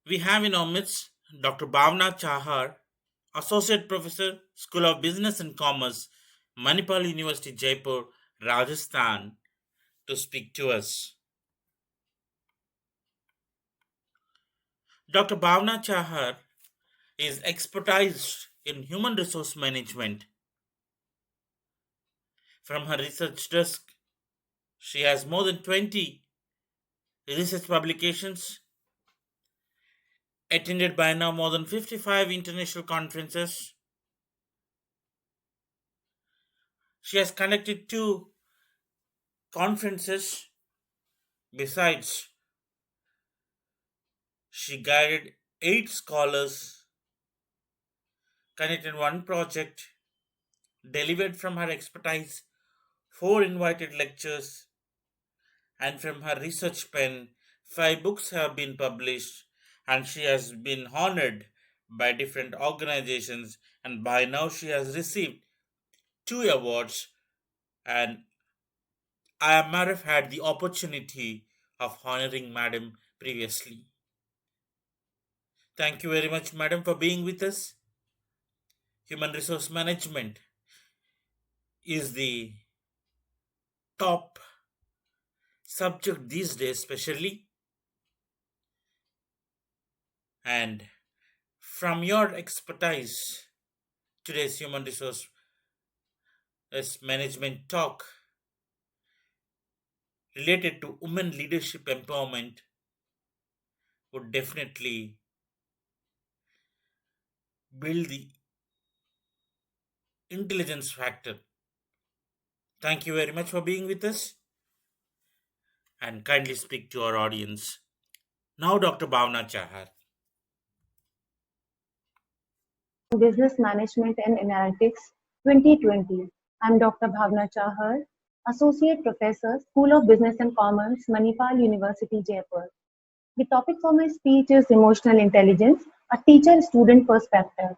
We have in our midst Dr. Bhavna Chahar, Associate Professor, School of Business and Commerce, Manipal University, Jaipur, Rajasthan, to speak to us. Dr. Bhavna Chahar is expertise in human resource management. From her research desk, she has more than 20 research publications, attended by now more than 55 international conferences. She has conducted two conferences. Besides, she guided 8 scholars, conducted one project, delivered from her expertise 4 invited lectures, and from her research pen, 5 books have been published, and she has been honored by different organizations. And by now, she has received 2 awards, and I might have had the opportunity of honoring Madam previously. Thank you very much, Madam, for being with us. Human resource management is the top subject these days, especially. And from your expertise, today's human resource management talk related to women leadership empowerment would definitely build the intelligence factor. Thank you very much for being with us and kindly speak to our audience. Now, Dr. Bhavna Chahar. Business Management and Analytics 2020. I'm Dr. Bhavna Chahar, Associate Professor, School of Business and Commerce, Manipal University, Jaipur. The topic for my speech is emotional intelligence, a teacher-student perspective.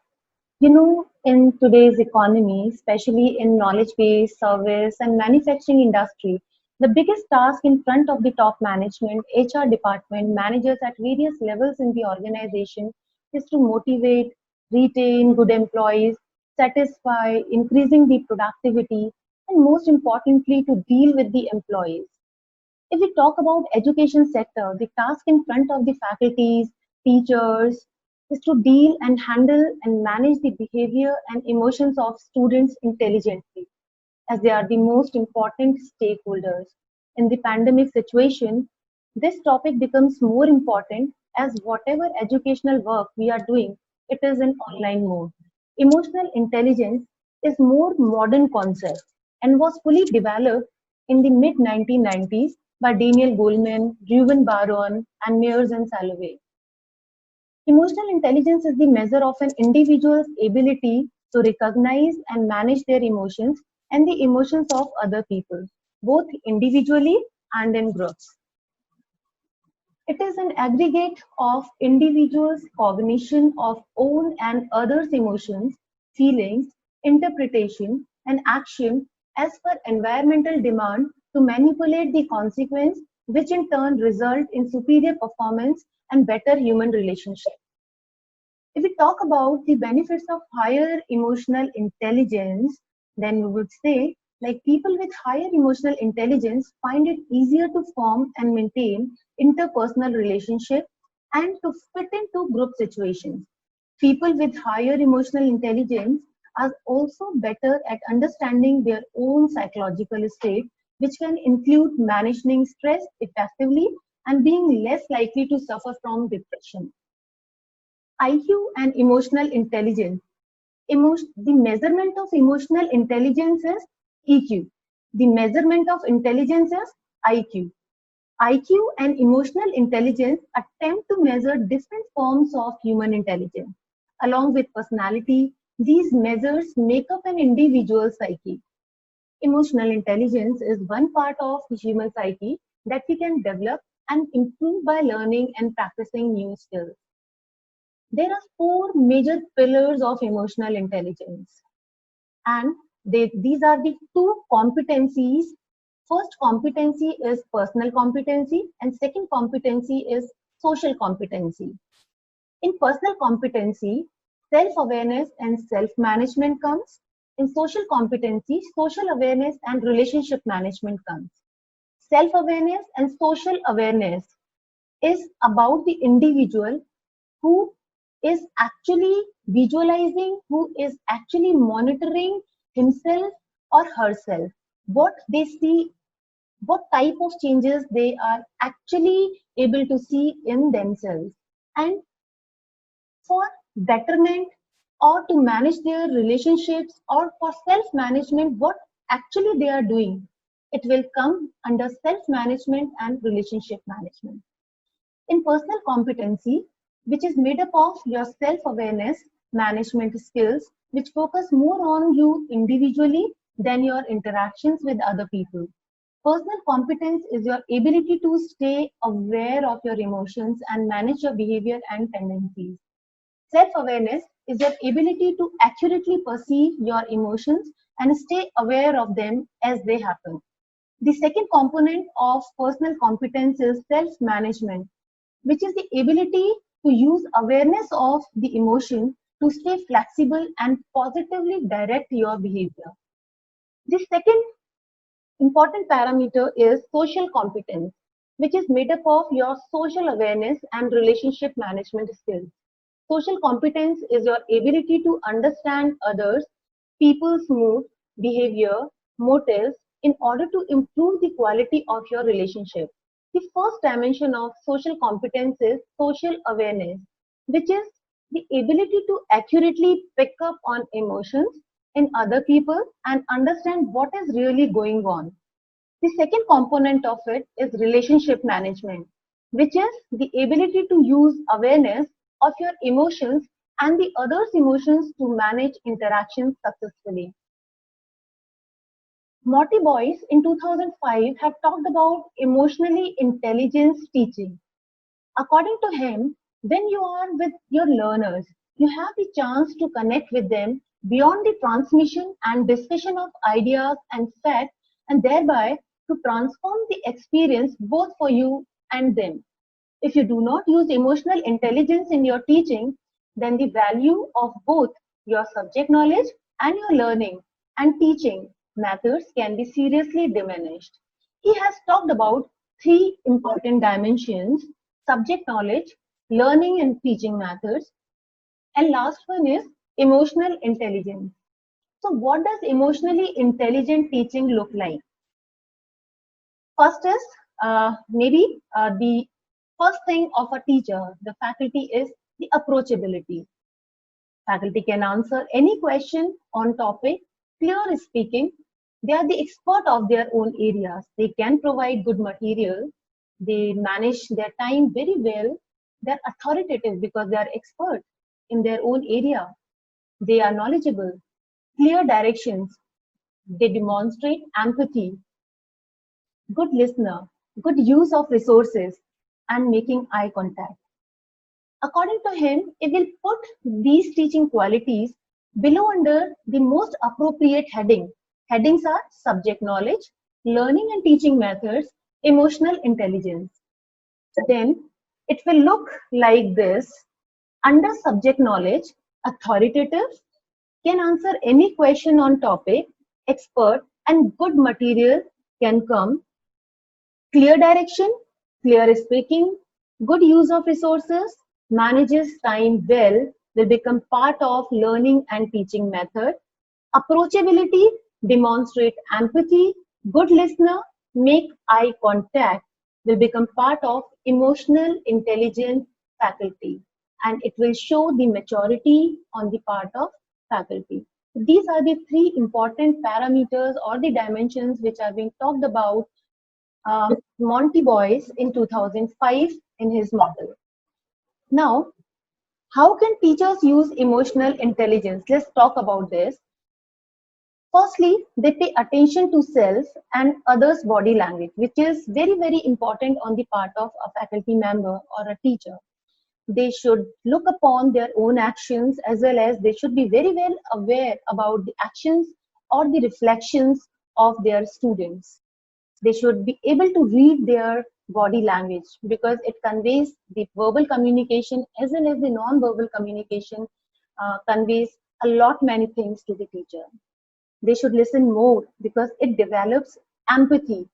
In today's economy, especially in knowledge-based service and manufacturing industry, the biggest task in front of the top management, HR department, managers at various levels in the organization is to motivate, retain good employees, satisfy, increasing the productivity, and most importantly, to deal with the employees. If we talk about education sector, the task in front of the faculties, teachers is to deal and handle and manage the behavior and emotions of students intelligently, as they are the most important stakeholders. In the pandemic situation, this topic becomes more important as whatever educational work we are doing, it is in online mode. Emotional intelligence is more modern concept and was fully developed in the mid 1990s by Daniel Goleman, Reuven Baron, and Mears and Salovey. Emotional intelligence is the measure of an individual's ability to recognize and manage their emotions and the emotions of other people, both individually and in groups. It is an aggregate of individuals' cognition of own and others' emotions, feelings, interpretation, and action as per environmental demand to manipulate the consequence, which in turn result in superior performance and better human relationship. If we talk about the benefits of higher emotional intelligence, then we would say like people with higher emotional intelligence find it easier to form and maintain interpersonal relationships and to fit into group situations. People with higher emotional intelligence are also better at understanding their own psychological state, which can include managing stress effectively and being less likely to suffer from depression. IQ and emotional intelligence. The measurement of emotional intelligence is EQ. The measurement of intelligence is IQ. IQ and emotional intelligence attempt to measure different forms of human intelligence. Along with personality, these measures make up an individual's psyche. Emotional intelligence is one part of the human psyche that we can develop and improve by learning and practicing new skills. There are four major pillars of emotional intelligence, and these are the two competencies. First competency is personal competency, and second competency is social competency. In personal competency, self-awareness and self-management comes. In social competency, social awareness and relationship management comes. Self-awareness and social awareness is about the individual who is actually visualizing, who is actually monitoring himself or herself, what they see, what type of changes they are actually able to see in themselves. And for betterment or to manage their relationships or for self management, what actually they are doing, it will come under self management and relationship management. In personal competency, which is made up of your self awareness management skills, which focus more on you individually than your interactions with other people. Personal competence is your ability to stay aware of your emotions and manage your behavior and tendencies. Self awareness is your ability to accurately perceive your emotions and stay aware of them as they happen. The second component of personal competence is self management, which is the ability to use awareness of the emotion to stay flexible and positively direct your behavior. The second important parameter is social competence, which is made up of your social awareness and relationship management skills. Social competence is your ability to understand others, people's mood, behavior, motives in order to improve the quality of your relationship. The first dimension of social competence is social awareness, which is the ability to accurately pick up on emotions in other people and understand what is really going on. The second component of it is relationship management, which is the ability to use awareness of your emotions and the other's emotions to manage interactions successfully. Morty Boyce in 2005 have talked about emotionally intelligence teaching. According to him, when you are with your learners, you have the chance to connect with them beyond the transmission and discussion of ideas and facts, and thereby to transform the experience both for you and them. If you do not use emotional intelligence in your teaching, then the value of both your subject knowledge and your learning and teaching methods can be seriously diminished. He has talked about three important dimensions: subject knowledge, learning and teaching methods, and last one is emotional intelligence. So, what does emotionally intelligent teaching look like? First is maybe the first thing of a teacher, the faculty, is the approachability. Faculty can answer any question on topic, clear speaking. They are the expert of their own areas. They can provide good material. They manage their time very well. They're authoritative because they are expert in their own area. They are knowledgeable, clear directions. They demonstrate empathy, good listener, good use of resources, and making eye contact. According to him, it will put these teaching qualities below under the most appropriate heading. Headings are subject knowledge, learning and teaching methods, emotional intelligence. Then it will look like this. Under subject knowledge, authoritative, can answer any question on topic, expert, and good material can come. Clear direction, clear speaking, good use of resources, manages time well will become part of learning and teaching method. Approachability, demonstrate empathy, good listener, make eye contact will become part of emotional intelligence faculty, and it will show the maturity on the part of faculty. These are the three important parameters or the dimensions which are being talked about Monty Boyce in 2005 in his model. Now, how can teachers use emotional intelligence? Let's talk about this. Firstly, they pay attention to self and others' body language, which is very, very important on the part of a faculty member or a teacher. They should look upon their own actions as well as they should be very well aware about the actions or the reflections of their students. They should be able to read their body language, because it conveys the verbal communication as well as the non-verbal communication, conveys a lot many things to the teacher. They should listen more because it develops empathy.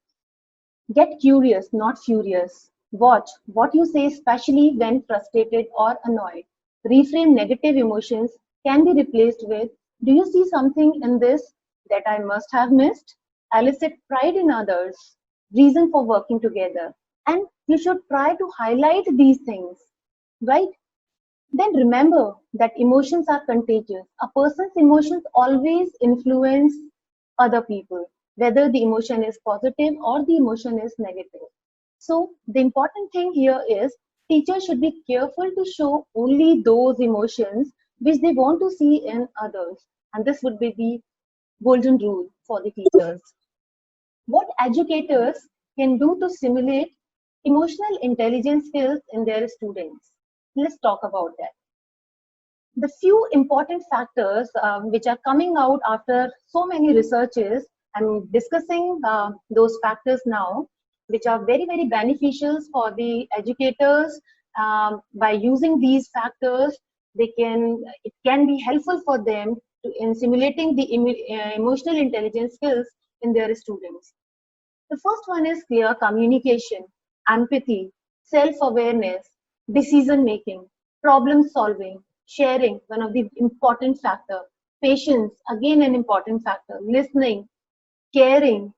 Get curious, not furious. Watch what you say, especially when frustrated or annoyed. Reframe negative emotions can be replaced with, do you see something in this that I must have missed? Elicit pride in others, reason for working together. And you should try to highlight these things, right? Then remember that emotions are contagious. A person's emotions always influence other people, whether the emotion is positive or the emotion is negative. So the important thing here is teachers should be careful to show only those emotions which they want to see in others. And this would be the golden rule for the teachers. What educators can do to simulate emotional intelligence skills in their students? Let's talk about that. The few important factors which are coming out after so many researches, I'm discussing those factors now, which are very, very beneficial for the educators. By using these factors, it can be helpful for them in simulating the emotional intelligence skills in their students. The first one is clear communication, empathy, self-awareness, decision making, problem solving, sharing, one of the important factor, patience, again an important factor, listening, caring,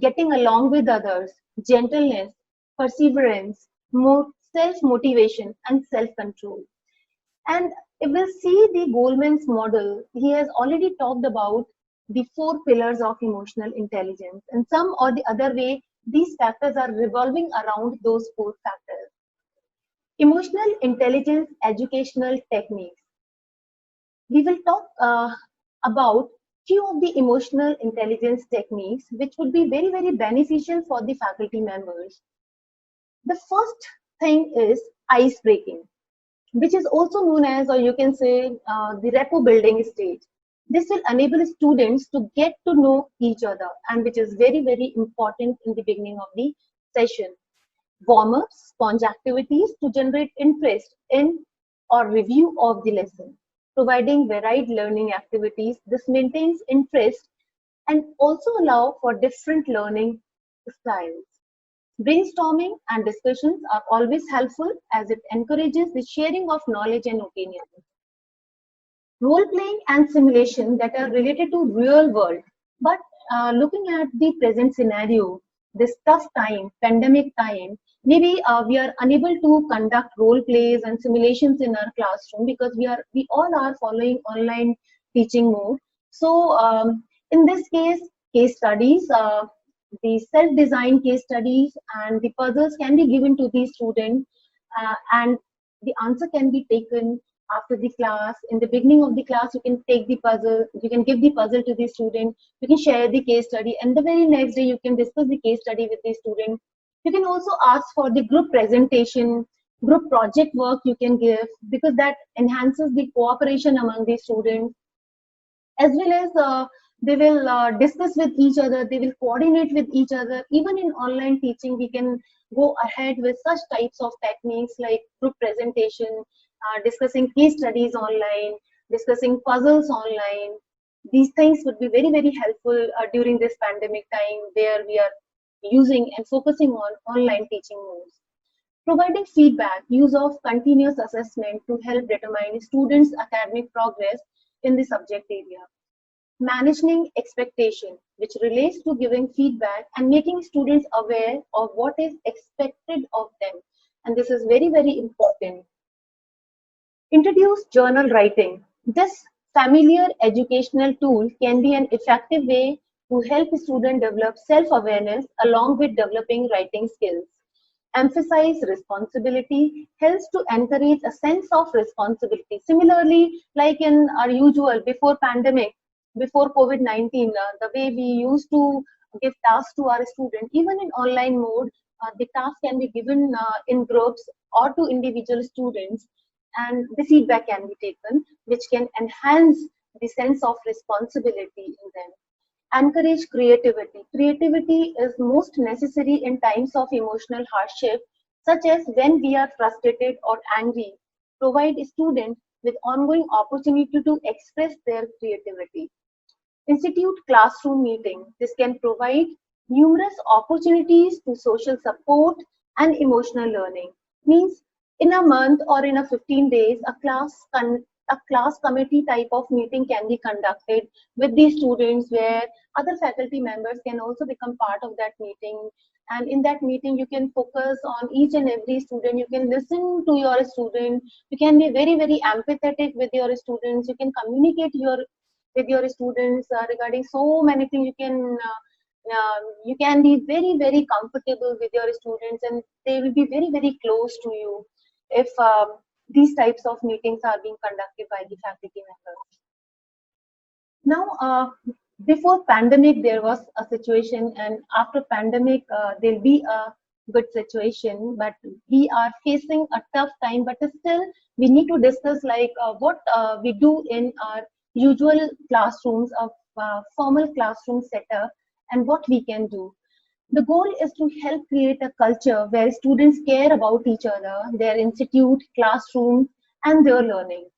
getting along with others, gentleness, perseverance, self-motivation, and self-control. And if we see the Goldman's model, he has already talked about the four pillars of emotional intelligence. In some or the other way, these factors are revolving around those four factors. Emotional intelligence educational techniques. We will talk about few of the emotional intelligence techniques which would be very, very beneficial for the faculty members. The first thing is ice breaking, which is also known as, or you can say, the rapport building stage. This will enable students to get to know each other, and which is very, very important in the beginning of the session. Warm-ups, sponge activities to generate interest in or review of the lesson. Providing varied learning activities, this maintains interest and also allow for different learning styles. Brainstorming and discussions are always helpful as it encourages the sharing of knowledge and opinions. Role playing and simulation that are related to real world, but looking at the present scenario, this tough time, pandemic time, maybe we are unable to conduct role plays and simulations in our classroom because we all are following online teaching mode. So in this case studies, the self-designed case studies and the puzzles can be given to the student, and the answer can be taken after the class. In the beginning of the class, you can take the puzzle, you can give the puzzle to the student, you can share the case study, and the very next day you can discuss the case study with the student. You can also ask for the group presentation, group project work you can give, because that enhances the cooperation among the students, as well as they will discuss with each other, they will coordinate with each other. Even in online teaching, we can go ahead with such types of techniques like group presentation, discussing case studies online, discussing puzzles online. These things would be very, very helpful during this pandemic time where we are using and focusing on online teaching modes. Providing feedback, use of continuous assessment to help determine students' academic progress in the subject area. Managing expectation, which relates to giving feedback and making students aware of what is expected of them. And this is very, very important. Introduce journal writing. This familiar educational tool can be an effective way to help students develop self-awareness along with developing writing skills. Emphasize responsibility helps to encourage a sense of responsibility. Similarly, like in our usual before pandemic, before COVID-19, the way we used to give tasks to our students, even in online mode, the task can be given in groups or to individual students, and the feedback can be taken, which can enhance the sense of responsibility in them. Encourage creativity. Creativity is most necessary in times of emotional hardship, such as when we are frustrated or angry. Provide students with ongoing opportunity to express their creativity. Institute classroom meeting. This can provide numerous opportunities to social support and emotional learning. Means in a month or in a 15 days, a class committee type of meeting can be conducted with the students where other faculty members can also become part of that meeting. And in that meeting, you can focus on each and every student. You can listen to your student. You can be very, very empathetic with your students. You can communicate with your students regarding so many things. You can be very, very comfortable with your students, and they will be very, very close to you if these types of meetings are being conducted by the faculty members. Now, before pandemic there was a situation, and after pandemic there'll be a good situation, but we are facing a tough time. But still we need to discuss like what we do in our usual classrooms of formal classroom setup, and what we can do. The goal is to help create a culture where students care about each other, their institute, classrooms, and their learning,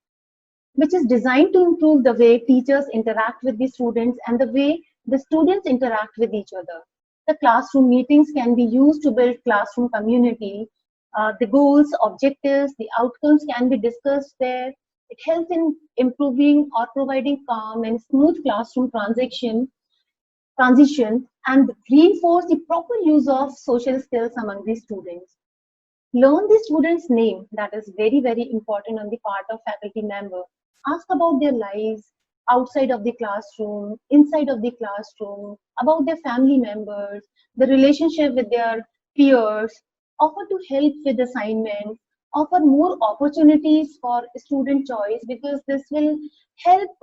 which is designed to improve the way teachers interact with the students and the way the students interact with each other. The classroom meetings can be used to build classroom community. The goals, objectives, the outcomes can be discussed there. It helps in improving or providing calm and smooth classroom transition and reinforce the proper use of social skills among the students. Learn the student's name, that is very, very important on the part of faculty member. Ask about their lives outside of the classroom, inside of the classroom, about their family members, the relationship with their peers. Offer to help with assignments, offer more opportunities for student choice, because this will help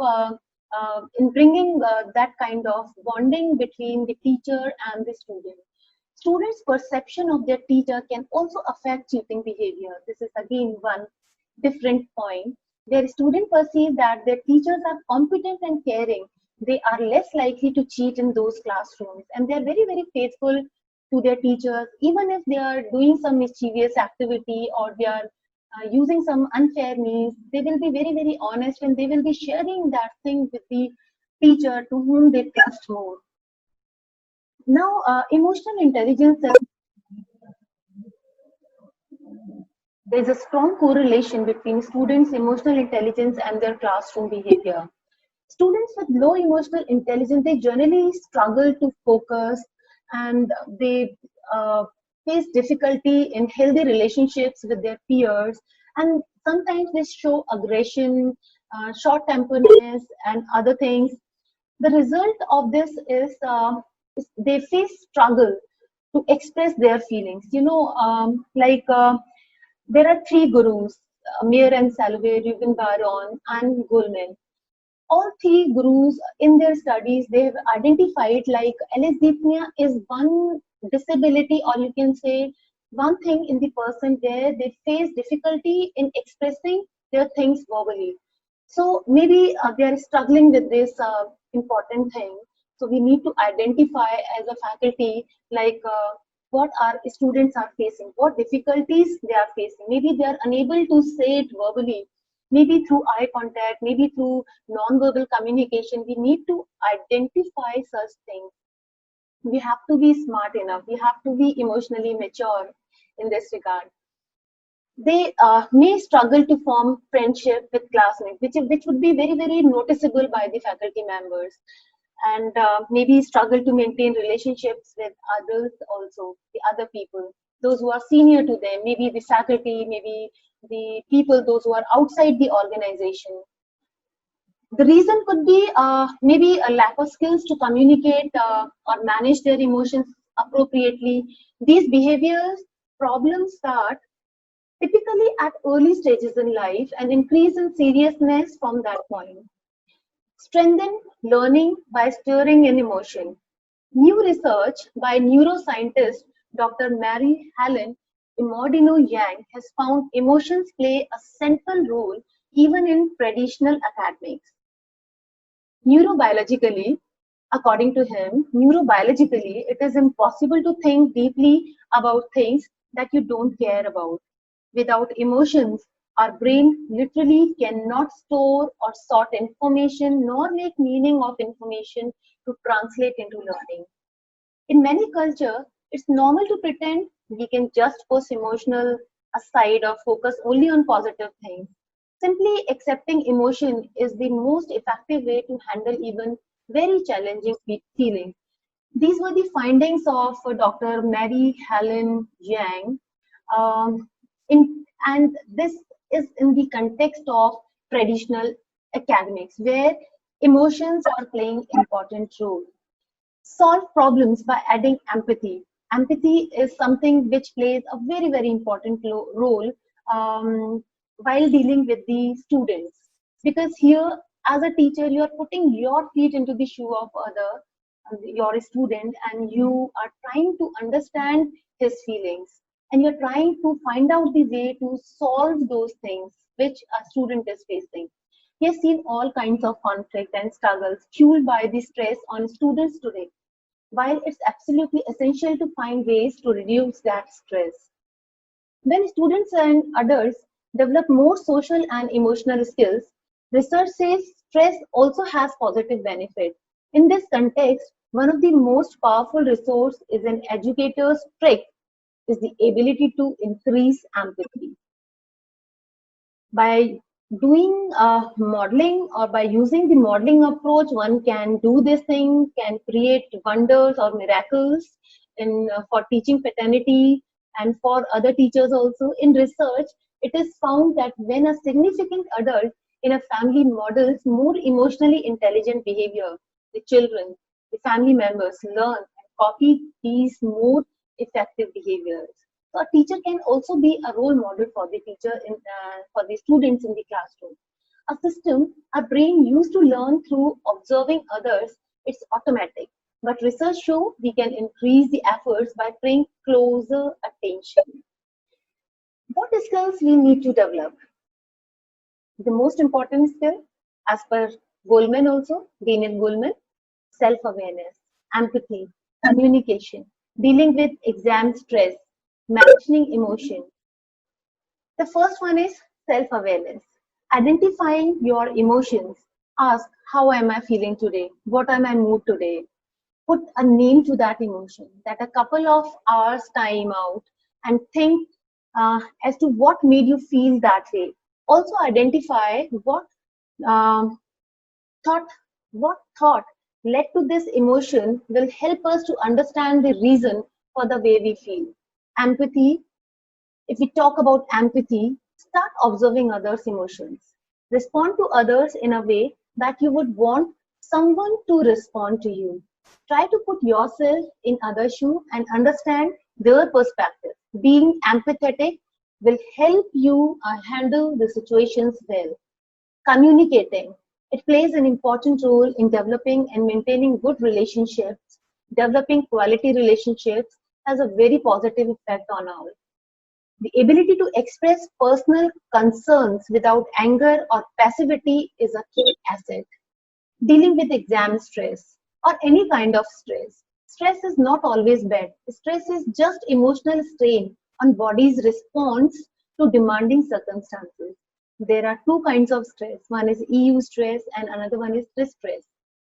in bringing that kind of bonding between the teacher and the student. Students' perception of their teacher can also affect cheating behavior. This is again one different point. Where students perceive that their teachers are competent and caring, they are less likely to cheat in those classrooms, and they are very, very faithful to their teachers, even if they are doing some mischievous activity or they are using some unfair means. They will be very, very honest, and they will be sharing that thing with the teacher to whom they trust more. Now, emotional intelligence, there's a strong correlation between students' emotional intelligence and their classroom behavior. Students with low emotional intelligence, they generally struggle to focus, and they face difficulty in healthy relationships with their peers, and sometimes they show aggression, short-temperedness, and other things. The result of this is they face struggle to express their feelings. There are three gurus, Mayer and Salovey, Ruben Baron, and Goleman. All three gurus in their studies, they have identified like alexithymia is one disability, or you can say one thing in the person where they face difficulty in expressing their things verbally. So maybe they are struggling with this important thing. So we need to identify as a faculty like what our students are facing, what difficulties they are facing. Maybe they are unable to say it verbally, maybe through eye contact, maybe through non-verbal communication. We need to identify such things. We have to be smart enough. We have to be emotionally mature in this regard. They may struggle to form friendship with classmates, which would be very, very noticeable by the faculty members, and maybe struggle to maintain relationships with others also, the other people, those who are senior to them, maybe the faculty, maybe the people, those who are outside the organization. The reason could be maybe a lack of skills to communicate or manage their emotions appropriately. These behaviors problems start typically at early stages in life and increase in seriousness from that point. Strengthen learning by stirring in emotion. New research by neuroscientist Dr. Mary Helen Imodino Yang has found emotions play a central role even in traditional academics. Neurobiologically, According to him, neurobiologically, it is impossible to think deeply about things that you don't care about. Without emotions, our brain literally cannot store or sort information nor make meaning of information to translate into learning. In many cultures, it's normal to pretend we can just push emotional aside or focus only on positive things. Simply accepting emotion is the most effective way to handle even very challenging feelings. These were the findings of Dr. Mary Helen Yang. And this is in the context of traditional academics, where emotions are playing important role. Solve problems by adding empathy. Empathy is something which plays a very, very important role while dealing with the students. Because here, as a teacher, you are putting your feet into the shoe of your student, and you are trying to understand his feelings, and you're trying to find out the way to solve those things which a student is facing. He has seen all kinds of conflict and struggles fueled by the stress on students today. While it's absolutely essential to find ways to reduce that stress, when students and adults develop more social and emotional skills, research says stress also has positive benefits. In this context, one of the most powerful resources is an educator's trick is the ability to increase empathy. By doing modeling or by using the modeling approach, one can do this thing, can create wonders or miracles in for teaching fraternity and for other teachers also. In research, it is found that when a significant adult in a family models more emotionally intelligent behavior, the children, the family members learn and copy these more effective behaviors. So a teacher can also be a role model for the teacher for the students in the classroom. A system our brain used to learn through observing others, it's automatic. But research show we can increase the efforts by paying closer attention. What skills we need to develop? The most important skill, as per Goleman also, Daniel Goleman, self-awareness, empathy, communication, dealing with exam stress, managing emotion. The first one is self-awareness. Identifying your emotions. Ask, how am I feeling today? What am I mood today? Put a name to that emotion. That a couple of hours time out and think as to what made you feel that way. Also identify um, thought what thought led to this emotion will help us to understand the reason for the way we feel. Empathy, if we talk about empathy, start observing others' emotions. Respond to others in a way that you would want someone to respond to you. Try to put yourself in other shoes and understand their perspective. Being empathetic will help you handle the situations well. Communicating. It plays an important role in developing and maintaining good relationships. Developing quality relationships has a very positive effect on our the ability to express personal concerns without anger or passivity is a key asset. Dealing with exam stress or any kind of stress. Stress is not always bad. Stress is just emotional strain on body's response to demanding circumstances. There are two kinds of stress. One is EU stress and another one is distress.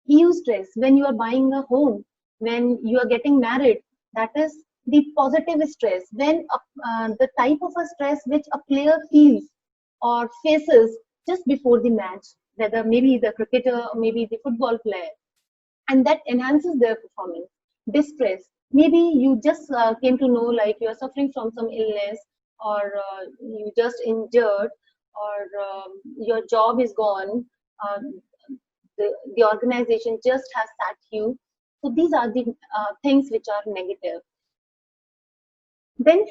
EU stress, when you are buying a home, when you are getting married, that is the positive stress. When the type of a stress which a player feels or faces just before the match, whether maybe the cricketer or maybe the football player, and that enhances their performance. Distress, maybe you just came to know like you are suffering from some illness or you just injured or your job is gone, the organization just has sacked you. So these are the things which are negative. Then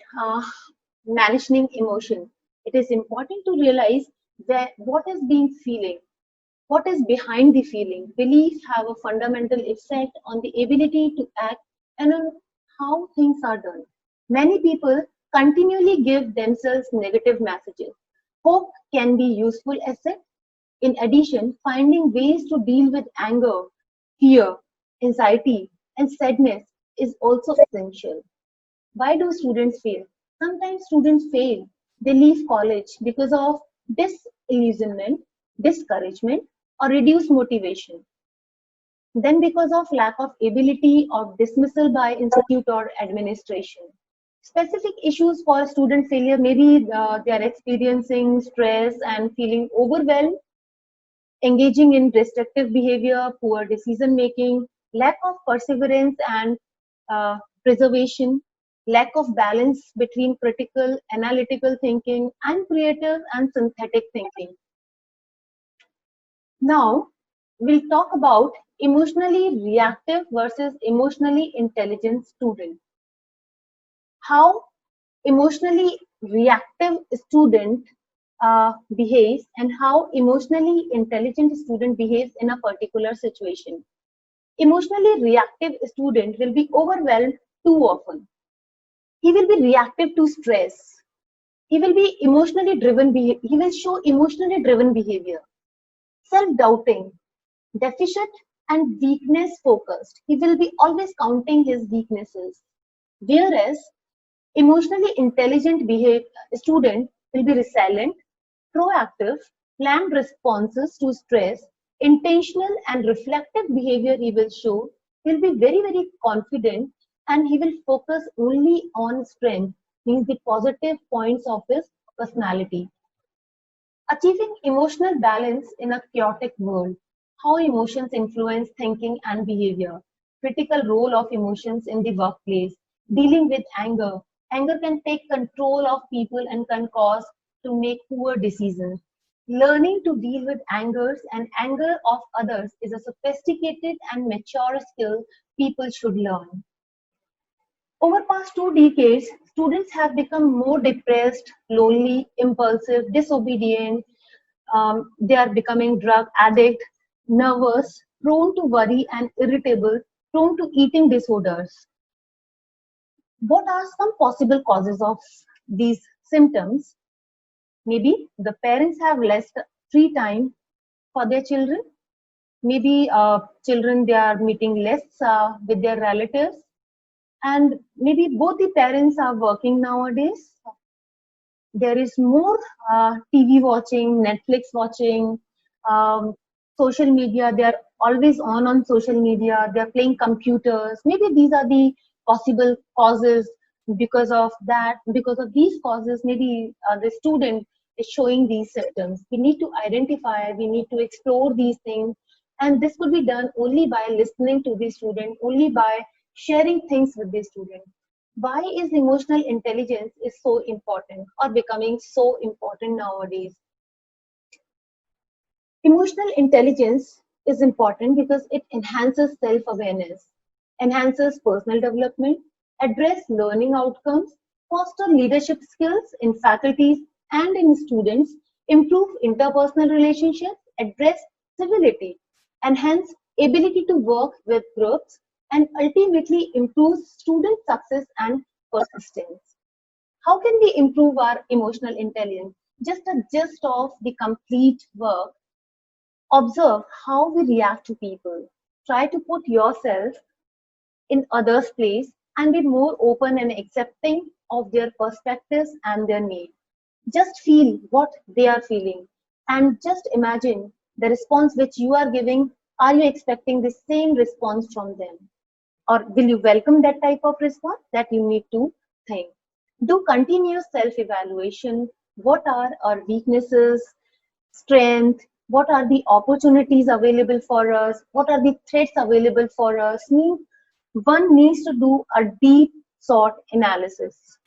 managing emotion. It is important to realize that what is being feeling, what is behind the feeling. Beliefs have a fundamental effect on the ability to act and on how things are done. Many people continually give themselves negative messages. Hope can be useful asset. In addition, finding ways to deal with anger, fear, anxiety, and sadness is also essential. Why do students fail? Sometimes students fail. They leave college because of disillusionment, discouragement, or reduced motivation. Then because of lack of ability or dismissal by institute or administration. Specific issues for student failure, maybe they are experiencing stress and feeling overwhelmed, engaging in restrictive behavior, poor decision making, lack of perseverance and preservation, lack of balance between critical, analytical thinking, and creative and synthetic thinking. Now, we'll talk about emotionally reactive versus emotionally intelligent student. How emotionally reactive student behaves and how emotionally intelligent student behaves in a particular situation. Emotionally reactive student will be overwhelmed too often. He will be reactive to stress. He will be emotionally driven. He will show emotionally driven behavior, self-doubting, deficit and weakness focused. He will be always counting his weaknesses. Whereas emotionally intelligent student will be resilient, proactive, planned responses to stress, intentional and reflective behavior he will show. He'll be very, very confident and he will focus only on strength, means the positive points of his personality. Achieving emotional balance in a chaotic world. How emotions influence thinking and behavior. Critical role of emotions in the workplace. Dealing with anger. Anger can take control of people and can cause to make poor decisions. Learning to deal with angers and anger of others is a sophisticated and mature skill people should learn. Over past 2 decades, students have become more depressed, lonely, impulsive, disobedient. They are becoming drug addict, nervous, prone to worry and irritable, prone to eating disorders. What are some possible causes of these symptoms? Maybe the parents have less free time for their children. Maybe children they are meeting less with their relatives, and maybe both the parents are working nowadays. There is more TV watching, Netflix watching, um, social media. They are always on social media. They are playing computers. Maybe these are the possible causes. Because of that, because of these causes, maybe the student is showing these symptoms. We need to identify. We need to explore these things, and this could be done only by listening to the student, only by sharing things with the student. Why is emotional intelligence is so important or becoming so important nowadays? Emotional intelligence is important because it enhances self-awareness, enhances personal development, address learning outcomes, foster leadership skills in faculties and in students, improve interpersonal relationships, address civility, enhance ability to work with groups, and ultimately improve student success and persistence. How can we improve our emotional intelligence? Just a gist of the complete work. Observe how we react to people. Try to put yourself in others' place and be more open and accepting of their perspectives and their needs. Just feel what they are feeling and just imagine the response which you are giving. Are you expecting the same response from them? Or will you welcome that type of response? That you need to think. Do continuous self evaluation. What are our weaknesses, strength? What are the opportunities available for us? What are the threats available for us? One needs to do a deep SWOT analysis.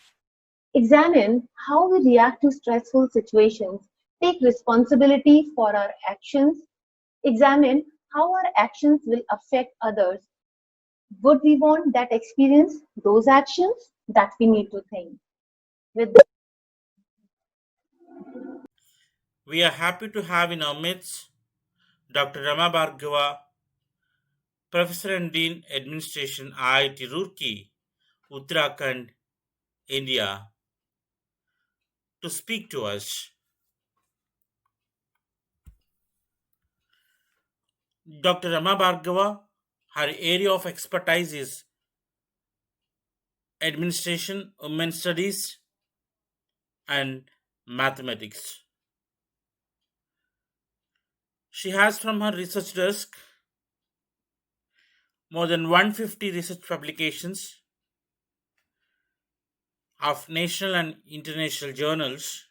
Examine how we react to stressful situations. Take responsibility for our actions. Examine how our actions will affect others. Would we want that experience, those actions? That we need to think. With We are happy to have in our midst Dr. Rama Bhargava, Professor and Dean Administration, IIT Roorkee, Uttarakhand, India, to speak to us. Dr. Rama Bhargava, Her area of expertise is administration, women's studies, and mathematics. She has from her research desk more than 150 research publications of national and international journals.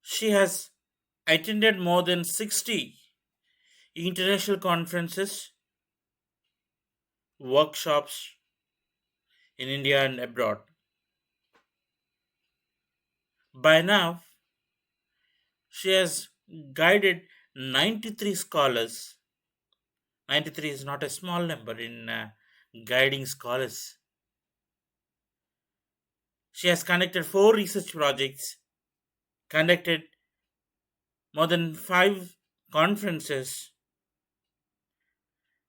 She has attended more than 60 international conferences, workshops in India and abroad. By now, she has guided 93 scholars. 93 is not a small number in guiding scholars. She has conducted 4 research projects, conducted more than 5 conferences,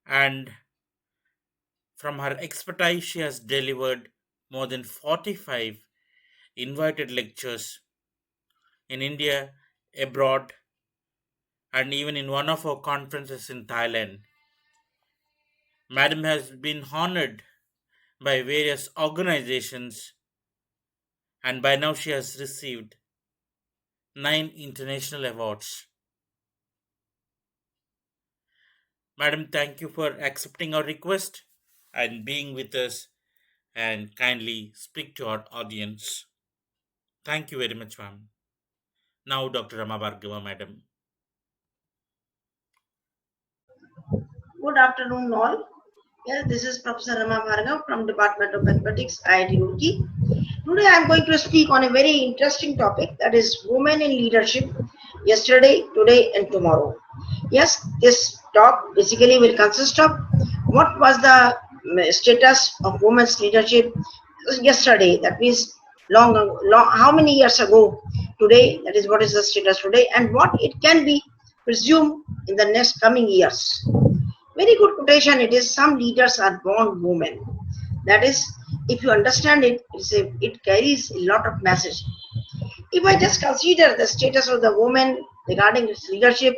and from her expertise, she has delivered more than 45 invited lectures in India, abroad, and even in one of our conferences in Thailand. Madam has been honored by various organizations, and by now she has received 9 international awards. Madam, thank you for accepting our request and being with us and kindly speak to our audience. Thank you very much, ma'am. Now, Dr. Rama Bhargava, madam. Good afternoon, all. Yes, this is Professor Rama Bhargav from Department of Mathematics, IIT Roorkee. Today, I am going to speak on a very interesting topic, that is women in leadership, yesterday, today, and tomorrow. Yes, this talk basically will consist of what was the status of women's leadership yesterday, that means how many years ago, today, that is what is the status today, and what it can be presumed in the next coming years. Very good quotation it is. Some leaders are born women. That is, if you understand it, it carries a lot of message. If I just consider the status of the woman regarding its leadership,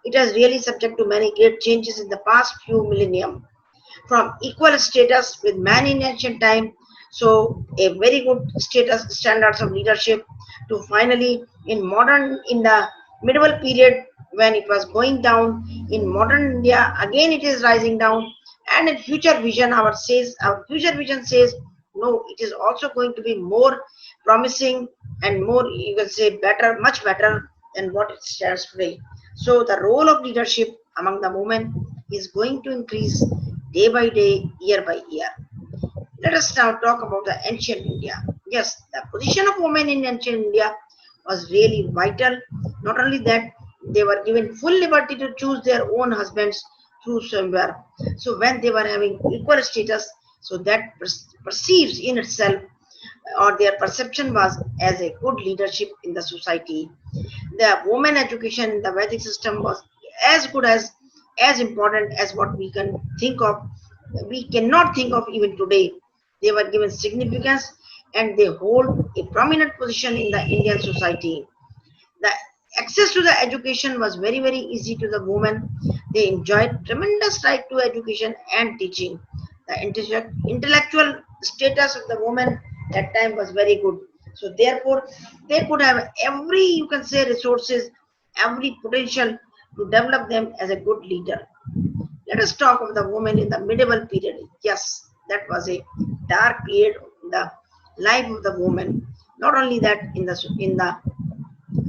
it has really subject to many great changes in the past few millennium. From equal status with man in ancient time, so a very good status standards of leadership, to finally in the medieval period when it was going down, in modern India again it is rising down, and in our future vision says no, it is also going to be more promising and more, you can say, better, much better than what it stands today. So the role of leadership among the women is going to increase day by day, year by year. Let us now talk about the ancient India. Yes, the position of women in ancient India was really vital. Not only that, they were given full liberty to choose their own husbands through somewhere. So when they were having equal status, so that perceives in itself, or their perception was as a good leadership in the society. The women education in the Vedic system was as good as important as what we can think of. We cannot think of even today. They were given significance and they hold a prominent position in the Indian society. The access to the education was very easy to the women. They enjoyed tremendous right to education and teaching. The intellectual status of the women that time was very good. So therefore, they could have every, you can say, resources, every potential to develop them as a good leader. Let us talk of the woman in the medieval period. Yes, that was a dark period in the life of the woman. Not only that, in the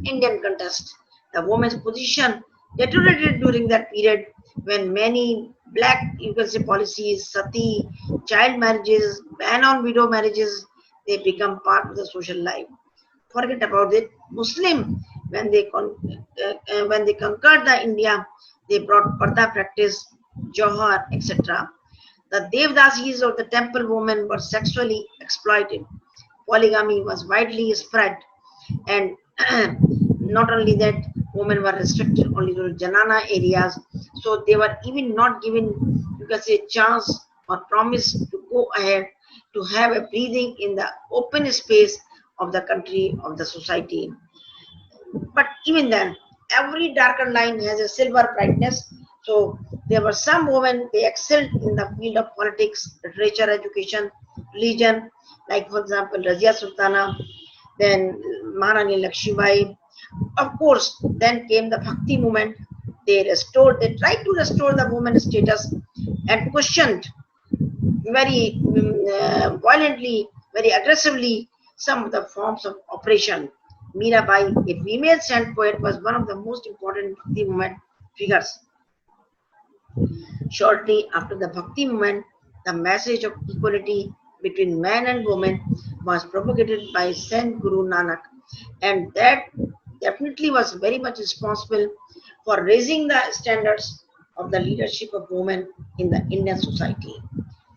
Indian context, the woman's position deteriorated during that period when many black, you can say, policies, sati, child marriages, ban on widow marriages, they become part of the social life. Forget about it. Muslim, when when they conquered the India, they brought parda practice, johar, etc. The Devdasis of the temple women were sexually exploited. Polygamy was widely spread, and not only that, women were restricted only to Janana areas, so they were even not given, you can say, chance or promise to go ahead to have a breathing in the open space of the country, of the society. But even then, every darker line has a silver brightness. So there were some women, they excelled in the field of politics, literature, education, religion, like for example Razia Sultana, then Maharani Lakshmibai. Of course, then came the Bhakti movement. They tried to restore the woman status and questioned very violently, very aggressively some of the forms of oppression. Mirabai, a female saint poet, was one of the most important Bhakti movement figures. Shortly after the Bhakti movement, the message of equality between man and woman was propagated by Saint Guru Nanak, and that definitely was very much responsible for raising the standards of the leadership of women in the Indian society.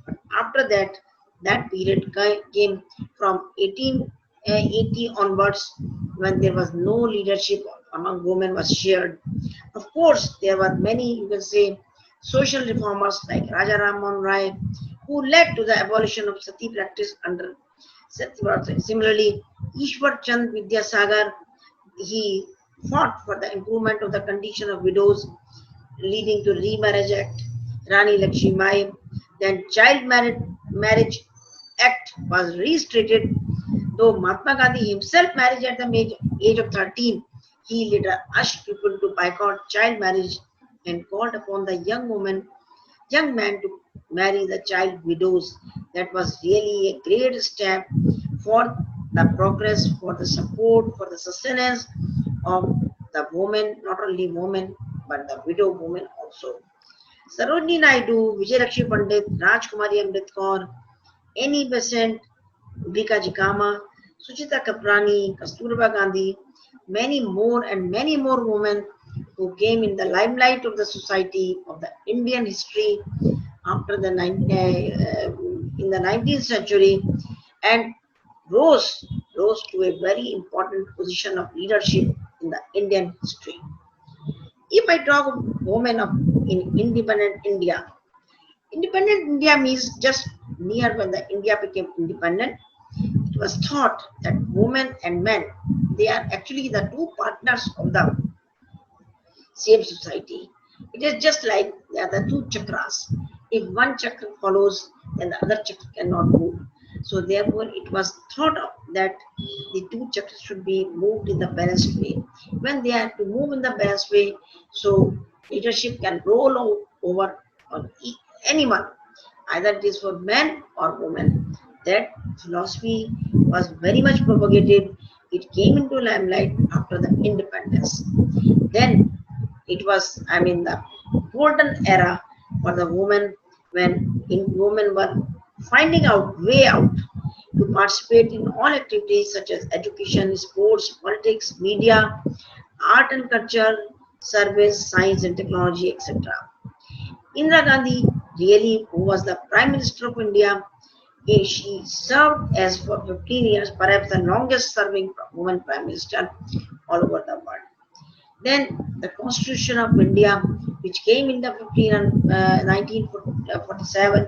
But after that, that period came from 1880 onwards, when there was no leadership among women was shared. Of course, there were many, you can say, social reformers like Raja Ram Mohan Rai, who led to the abolition of sati practice under Sati Vrata. Similarly, Ishwar Chand Vidyasagar, he fought for the improvement of the condition of widows, leading to Remarriage Act. Rani Lakshmi Mai, then Child Marriage Act was restricted. Though Mahatma Gandhi himself married at the age of 13, he later urged people to boycott child marriage and called upon the young man to marry the child widows. That was really a great step for the progress, for the support, for the sustenance of the woman, not only women, but the widow woman also. Sarojini Naidu, Vijayalakshmi Pandit, Rajkumari Amrit Kaur, Annie Besant, Vika Jikama, Suchita Kaprani, Kasturba Gandhi, many more women who came in the limelight of the society of the Indian history after the in the 19th century, and rose to a very important position of leadership in the Indian history. If I talk of women in independent India means just near when the India became independent. It was thought that women and men, they are actually the two partners of the same society. It is just like they are the two chakras. If one chakra follows, then the other chakra cannot move. So therefore, it was thought of that the two chakras should be moved in the balanced way. When they are to move in the balanced way, so leadership can roll over on anyone, either it is for men or women. That philosophy was very much propagated. It came into limelight after the independence. Then it was, the golden era for the women, when women were finding out way out to participate in all activities such as education, sports, politics, media, art and culture, service, science and technology, etc. Indira Gandhi, really, who was the Prime Minister of India, she served as for 15 years, perhaps the longest serving woman Prime Minister all over the world. Then the Constitution of India, which came in the 1947,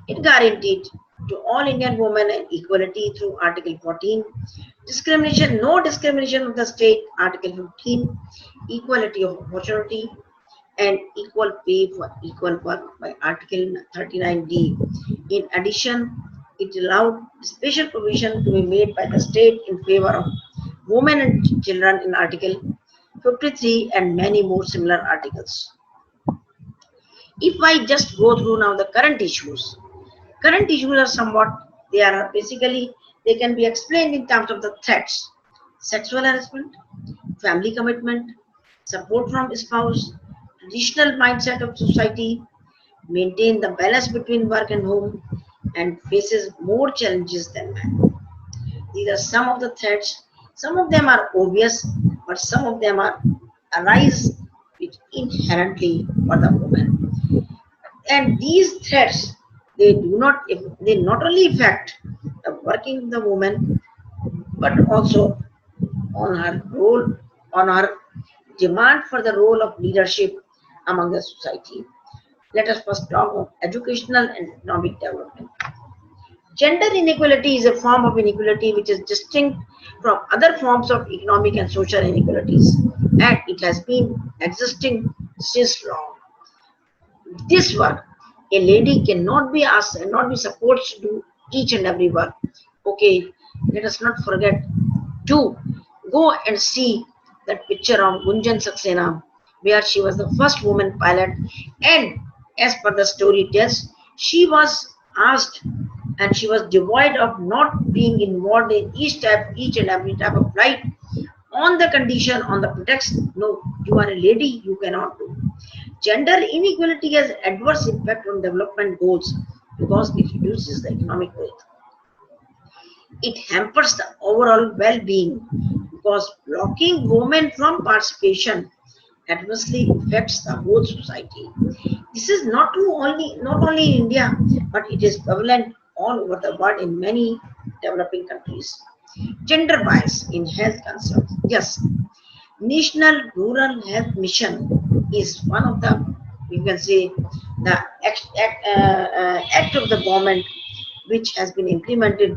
it guaranteed to all Indian women equality through Article 14. No discrimination of the state, Article 15. Equality of opportunity and equal pay for equal work by Article 39D. In addition, it allowed special provision to be made by the state in favor of women and children in Article 53 and many more similar articles. If I just go through now the current issues are somewhat, they can be explained in terms of the threats: sexual harassment, family commitment, support from spouse, traditional mindset of society, maintain the balance between work and home, and faces more challenges than men. These are some of the threats. Some of them are obvious, but some of them arise with inherently for the woman. And these threats, they not only affect the working of the woman, but also on her demand for the role of leadership among the society. Let us first talk of educational and economic development. Gender inequality is a form of inequality which is distinct from other forms of economic and social inequalities, and it has been existing since long. This work, a lady cannot be asked and not be supposed to do each and every work. Okay, let us not forget to go and see that picture of Gunjan Saxena, where she was the first woman pilot, and as per the story tells, she was asked and she was devoid of not being involved in each and every type of flight on the condition, on the pretext, no, you are a lady, you cannot do. Gender inequality has adverse impact on development goals because it reduces the economic growth. It hampers the overall well-being because blocking women from participation adversely affects the whole society. This is not only in India, but it is prevalent all over the world in many developing countries. Gender bias in health concerns. Yes, National Rural Health Mission is one of the, you can say, the act of the government which has been implemented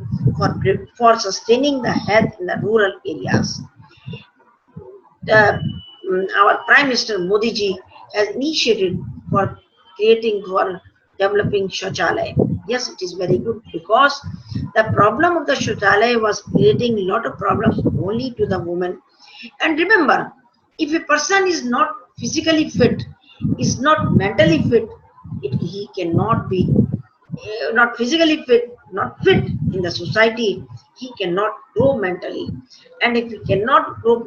for sustaining the health in the rural areas. Our Prime Minister Modi ji has initiated for for developing Shauchalaya. Yes, it is very good because the problem of the Shauchalaya was creating a lot of problems only to the women. And remember, if a person is not physically fit, is not mentally fit, he cannot be not physically fit, not fit in the society, he cannot grow mentally. And if he cannot grow,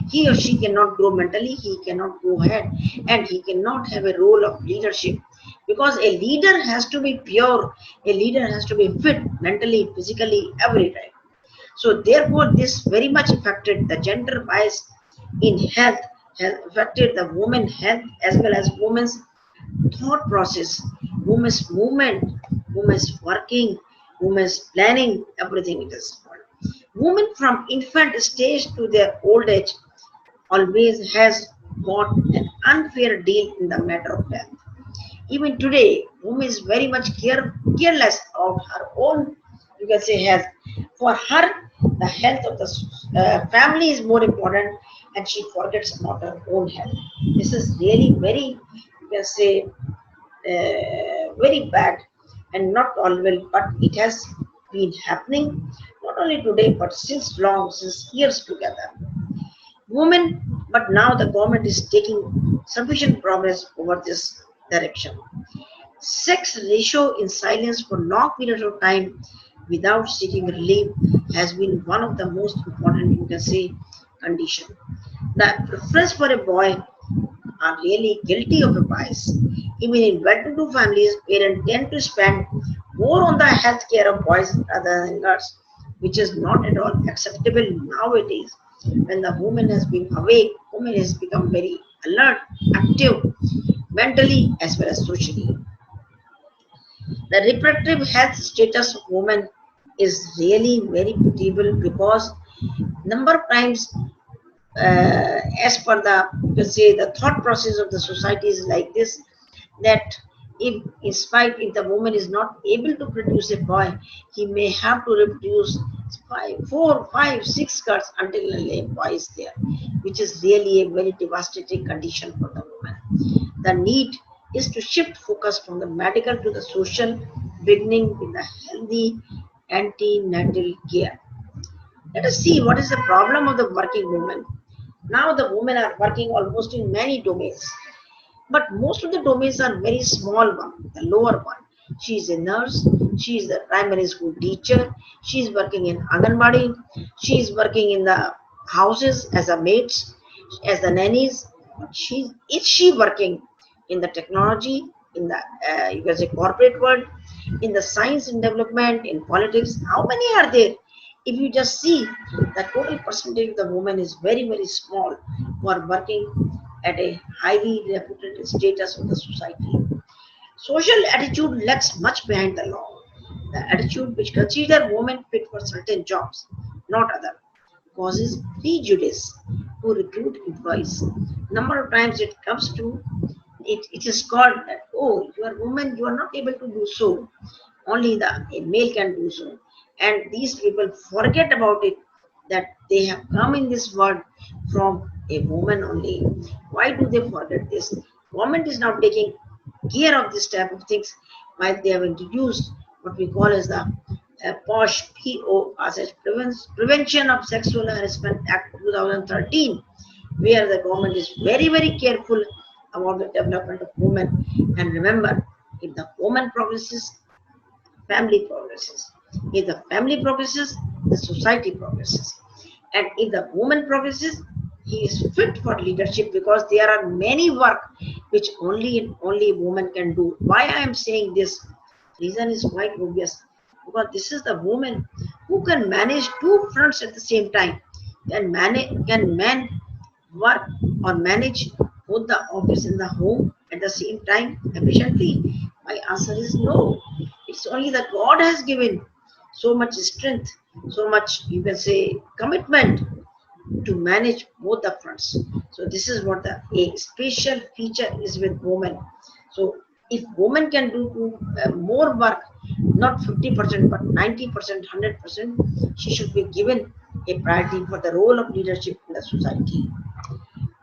he or she cannot grow mentally, he cannot go ahead and he cannot have a role of leadership. Because a leader has to be pure, a leader has to be fit mentally, physically, every time. So therefore, this very much affected the gender bias in health, has affected the women's health as well as women's thought process, women's movement, women's working, women's planning, everything it is. Women from infant stage to their old age always has got an unfair deal in the matter of health. Even today, woman is very much careless of her own, you can say, health. For her, the health of the family is more important, and she forgets about her own health. This is really very, you can say, very bad and not all well, but it has been happening not only today but since long, since years together. Women, but now the government is taking sufficient progress over this direction. Sex ratio in silence for long periods of time without seeking relief has been one of the most important, you can say, condition. The preference for a boy are really guilty of a bias. Even in well-to-do families, parents tend to spend more on the health care of boys rather than girls, which is not at all acceptable nowadays. When the woman has been awake, woman has become very alert, active, mentally as well as socially. The reproductive health status of women is really very pitiable because number of times as per the, you can say, the thought process of the society is like this, that if in spite if the woman is not able to produce a boy, he may have to reproduce 4, 5, 6 girls until a boy is there, which is really a very devastating condition for the woman. The need is to shift focus from the medical to the social, beginning with the healthy antenatal care. Let us see what is the problem of the working woman. Now the women are working almost in many domains, but most of the domains are very small one, the lower one. She is a nurse, she is a primary school teacher, she is working in Anganwadi, she is working in the houses as a maids, as the nannies. Is she working in the technology, in the you can say corporate world, in the science and development, in politics? How many are there? If you just see, the total percentage of the women is very, very small who are working at a highly reputed status of the society. Social attitude lags much behind the law. The attitude which consider women fit for certain jobs, not other, causes prejudice to recruit employees. Number of times it comes to it is called that, oh, you are woman, you are not able to do so. only a male can do so. And these people forget about it, that they have come in this world from a woman only. Why do they forget this? Government is now taking care of this type of things, while they have introduced what we call as the POSH PO, as a Prevention of Sexual Harassment Act 2013, where the government is very, very careful about the development of women. And remember, if the woman progresses, family progresses. If the family progresses, the society progresses. And if the woman progresses, he is fit for leadership, because there are many work which only woman can do. Why I am saying this? Reason is quite obvious, because this is the woman who can manage two fronts at the same time. Can man work or manage both the office and the home at the same time efficiently? My answer is no. It's only that God has given so much strength, so much, you can say, commitment to manage both the fronts. So this is what a special feature is with women. So if women can do more work, not 50% but 90%, 100%, she should be given a priority for the role of leadership in the society.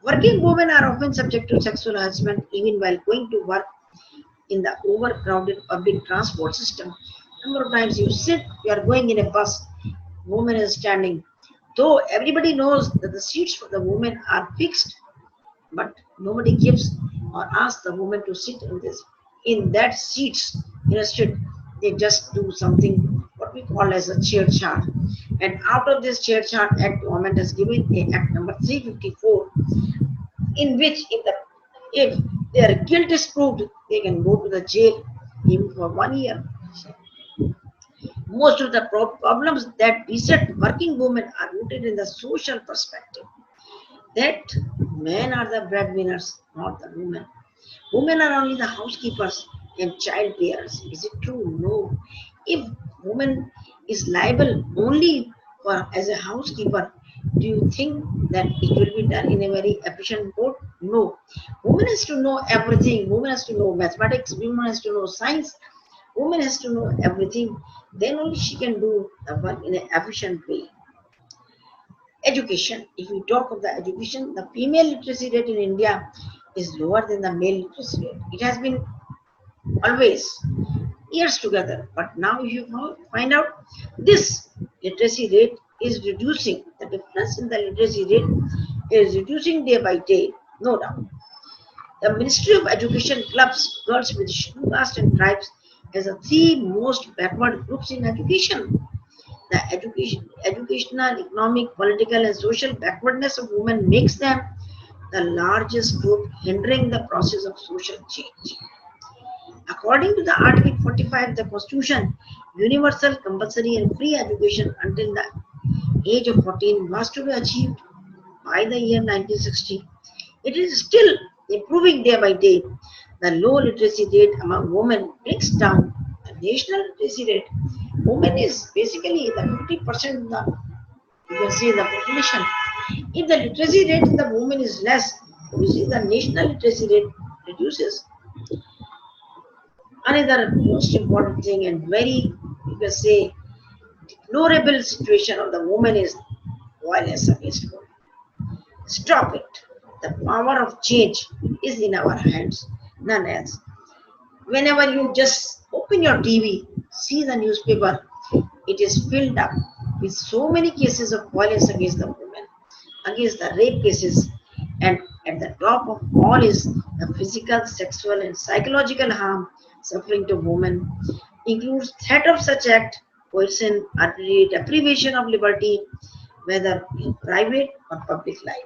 Working women are often subject to sexual harassment even while going to work in the overcrowded public transport system. Number of times you are going in a bus, woman is standing. Though everybody knows that the seats for the women are fixed, but nobody gives or asks the woman to sit in that seats. Instead, they just do something what we call as a chair chart. And out of this chair chart act, government has given a act number 354, in which if their guilt is proved, they can go to the jail even for 1 year. Most of the problems that beset working women are rooted in the social perspective, that men are the breadwinners, not the women. Women are only the housekeepers and child bearers. Is it true? No. If woman is liable only for as a housekeeper, do you think that it will be done in a very efficient mode? No. Woman has to know everything. Woman has to know mathematics. Woman has to know science. Woman has to know everything. Then only she can do the work in an efficient way. Education. If we talk of the education, the female literacy rate in India is lower than the male literacy rate. It has been always years together, but now if you find out, this literacy rate is reducing. The difference in the literacy rate is reducing day by day, no doubt. The Ministry of Education clubs girls with scheduled caste and tribes as the three most backward groups in education. The educational, economic, political, and social backwardness of women makes them the largest group hindering the process of social change. According to the Article 45 of the Constitution, universal, compulsory, and free education until the age of 14 was to be achieved by the year 1960. It is still improving day by day. The low literacy rate among women brings down the national literacy rate. Women is basically the 50% of the, you can say, the population. If the literacy rate in the women is less, you see the national literacy rate reduces. Another most important thing and very, you can say, deplorable situation of the woman is violence against women. Stop it. The power of change is in our hands, none else. Whenever you just open your TV, see the newspaper, it is filled up with so many cases of violence against the women, against the rape cases, and at the top of all is the physical, sexual, and psychological harm suffering to women, includes threat of such act, coercion, arbitrary deprivation of liberty, whether in private or public life.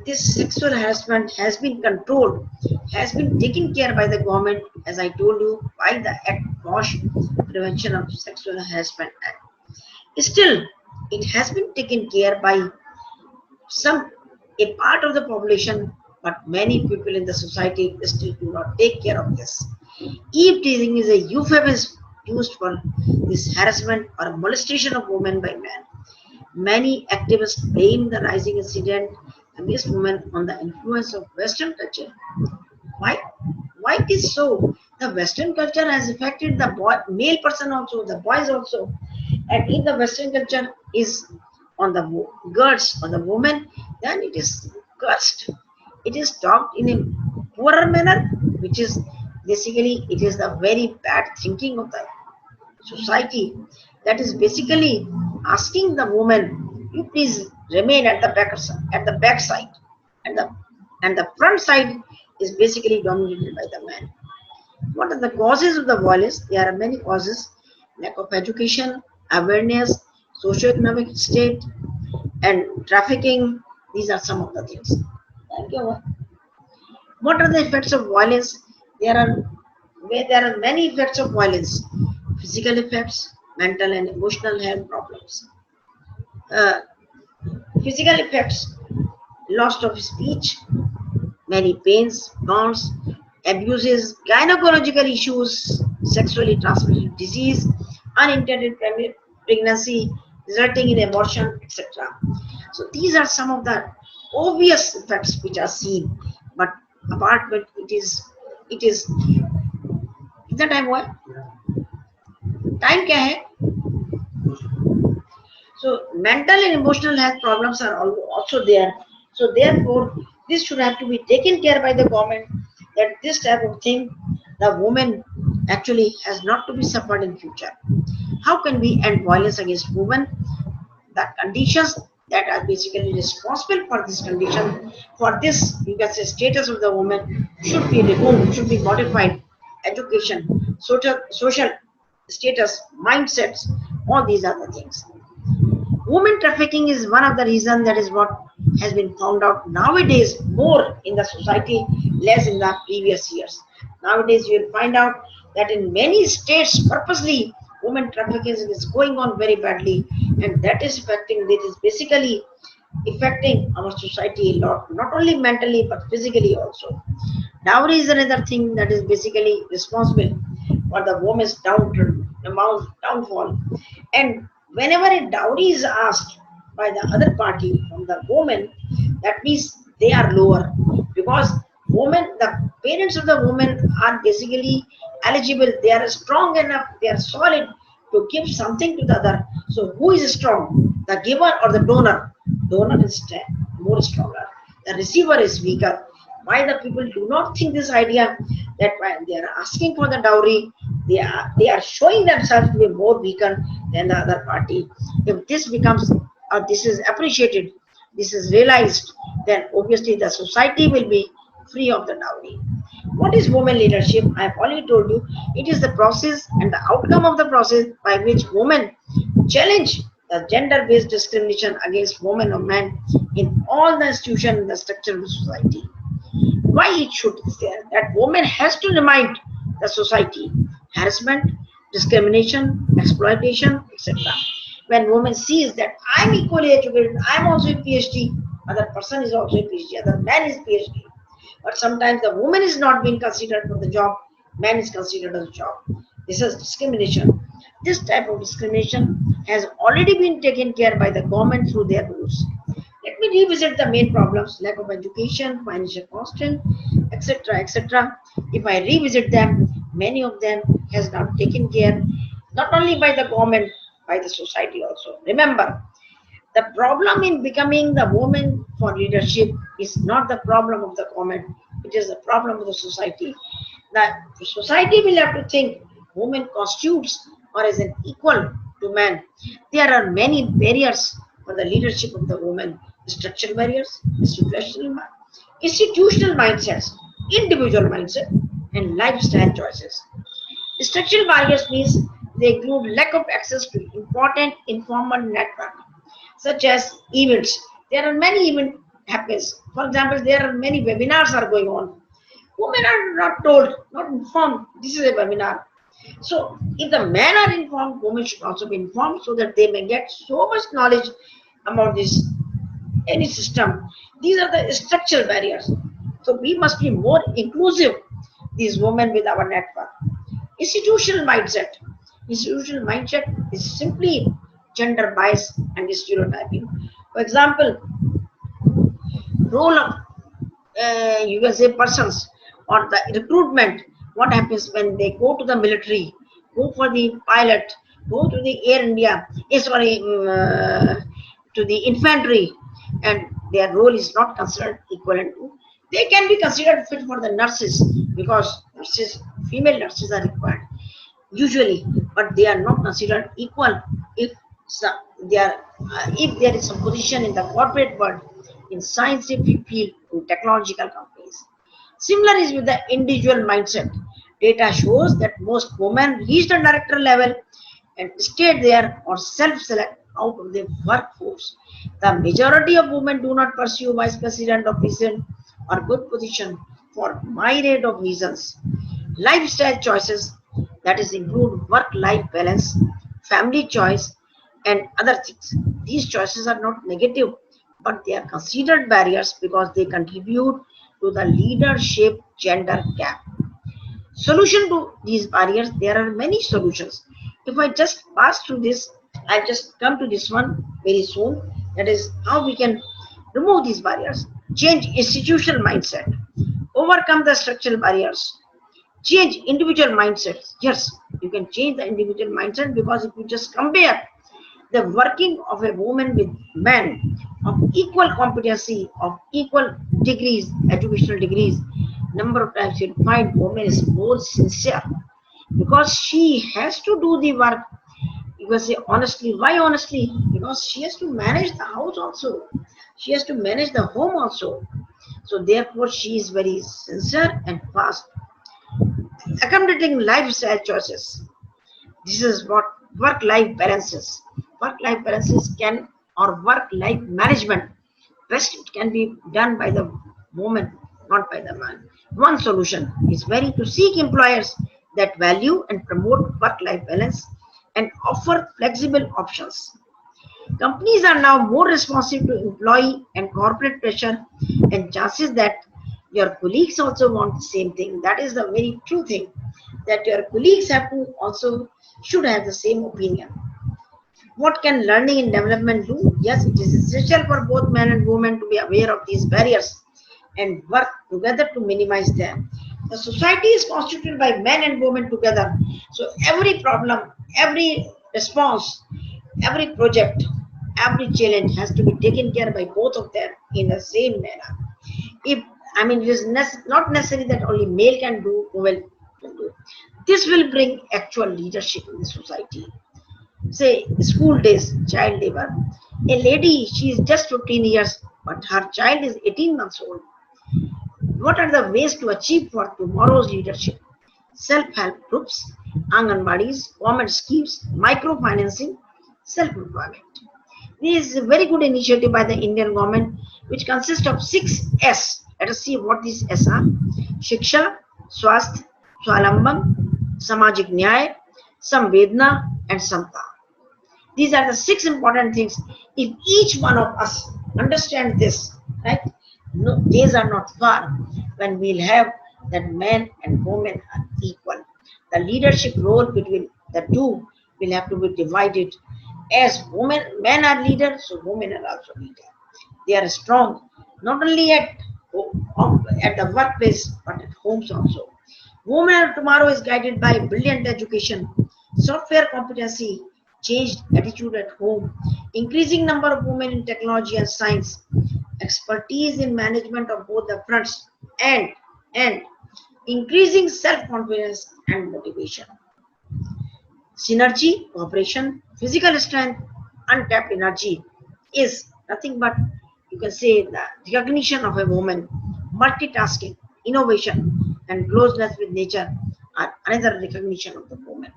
This sexual harassment has been controlled, has been taken care by the government, as I told you, by the Act POSH, Prevention of Sexual Harassment Act. Still, it has been taken care by some a part of the population, but many people in the society still do not take care of this. Eve teasing is a euphemism used for this harassment or molestation of women by men. Many activists blame the rising incident against women on the influence of Western culture. Why? Why it is so? The Western culture has affected the male person also, the boys also. And if the Western culture is on the girls or the woman, then it is cursed. It is talked in a poorer manner, which is basically it is the very bad thinking of the society that is basically asking the woman, you please remain at the back side, and the front side is basically dominated by the man. What are the causes of the violence? There are many causes: lack of education, awareness, socio-economic state, and trafficking. These are some of the things. Thank you. What are the effects of violence? There are there are many effects of violence: physical effects, mental and emotional health problems. Uh, Physical effects: loss of speech, many pains, burns, abuses, gynecological issues, sexually transmitted disease, unintended pregnancy resulting in abortion, etc. So these are some of the obvious effects which are seen. But apart from it is कितना time हुआ है time क्या है So mental and emotional health problems are also there. So therefore, this should have to be taken care by the government. That this type of thing, the woman actually has not to be suffered in future. How can we end violence against women? The conditions that are basically responsible for this condition, for this you can say status of the woman should be removed, should be modified. Education, social status, mindsets, all these are the things. Women trafficking is one of the reasons that is what has been found out nowadays more in the society, less in the previous years. Nowadays, you will find out that in many states, purposely, women trafficking is going on very badly, and that is affecting. This is basically affecting our society a lot, not only mentally but physically also. Dowry is another thing that is basically responsible for the woman's downfall. And whenever a dowry is asked by the other party from the woman, that means they are lower because the parents of the woman are basically eligible. They are strong enough. They are solid to give something to the other. So who is strong? The giver or the donor? Donor is more stronger. The receiver is weaker. Why the people do not think this idea that when they are asking for the dowry, they are showing themselves to be more weaker than the other party. If this becomes or this is appreciated, this is realized, then obviously the society will be free of the dowry. What is women leadership? I have already told you. It is the process and the outcome of the process by which women challenge the gender-based discrimination against women or men in all the institutions and the structure of the society. Why it should be there? That woman has to remind the society harassment, discrimination, exploitation, etc. When woman sees that I'm equally educated, I'm also a PhD, other person is also a PhD, other man is PhD, but sometimes the woman is not being considered for the job, man is considered as a job. This is discrimination. This type of discrimination has already been taken care by the government through their rules. Let me revisit the main problems: lack of education, financial constraint, etc., etc. If I revisit them, many of them has not taken care, not only by the government, by the society also. Remember, the problem in becoming the woman for leadership is not the problem of the government, it is the problem of the society. The society will have to think women constitutes or is an equal to man. There are many barriers for the leadership of the woman: structural barriers, institutional mindsets, individual mindset, and lifestyle choices. Structural barriers means they include lack of access to important informal network, such as events. There are many events happens. For example, there are many webinars are going on. Women are not told, not informed. This is a webinar. So, if the men are informed, women should also be informed so that they may get so much knowledge about this any system. These are the structural barriers. So we must be more inclusive, these women with our network. Institutional mindset. Institutional mindset is simply gender bias and stereotyping. For example, role of you can say persons or the recruitment. what happens when they go to the military, go for the pilot, go to the Air India, to the infantry, and their role is not considered equivalent to. They can be considered fit for the nurses because nurses, female nurses are required usually, but they are not considered equal if they are if there is some position in the corporate world, in scientific field, in technological companies. Similar is with the individual mindset. Data shows that most women reach the director level and stay there or self-select out of the workforce. The majority of women do not pursue vice president or president or good position for myriad of reasons. Lifestyle choices, that is include work-life balance, family choice, and other things. These choices are not negative, but they are considered barriers because they contribute to the leadership gender gap. Solution to these barriers, there are many solutions. If I just pass through this, I'll just come to this one very soon. That is how we can remove these barriers. Change institutional mindset. Overcome the structural barriers. Change individual mindsets. Yes, you can change the individual mindset because if you just compare the working of a woman with men of equal competency, of equal degrees, educational degrees, number of times you'll find woman is more sincere because she has to do the work. You can say honestly. Why honestly? Because she has to manage the house also. She has to manage the home also. So therefore, she is very sincere and fast. Accommodating lifestyle choices. This is what work-life balances. Work-life balances can, or work-life management, best it can be done by the woman, not by the man. One solution is very to seek employers that value and promote work-life balance and offer flexible options. Companies are now more responsive to employee and corporate pressure and chances that your colleagues also want the same thing. That is the very true thing, that your colleagues have to also should have the same opinion. What can learning and development do? Yes, it is essential for both men and women to be aware of these barriers and work together to minimize them. The society is constituted by men and women together. So every problem, every response, every project, every challenge has to be taken care by both of them in the same manner. If it is not necessary that only male can do, women can do. This will bring actual leadership in the society. Say school days, child labor. A lady, she is just 15 years, but her child is 18 months old. What are the ways to achieve for tomorrow's leadership? Self-help groups, Anganwadis, government schemes, microfinancing, self-employment. This is a very good initiative by the Indian government, which consists of 6S. Let us see what these S are. Shiksha, Swasth, Swalambam, Samajik Nyay, Samvedna, and Samta. These are the 6 important things. If each one of us understand this, right, no, days are not far when we'll have that men and women are equal. The leadership role between the two will have to be divided. As men are leaders, so women are also leaders. They are strong not only at the workplace but at homes also. Women of tomorrow is guided by brilliant education, software competency, changed attitude at home, increasing number of women in technology and science, expertise in management of both the fronts, and increasing self-confidence and motivation. Synergy, cooperation, physical strength, untapped energy is nothing but, you can say, the recognition of a woman, multitasking, innovation, and closeness with nature are another recognition of the woman.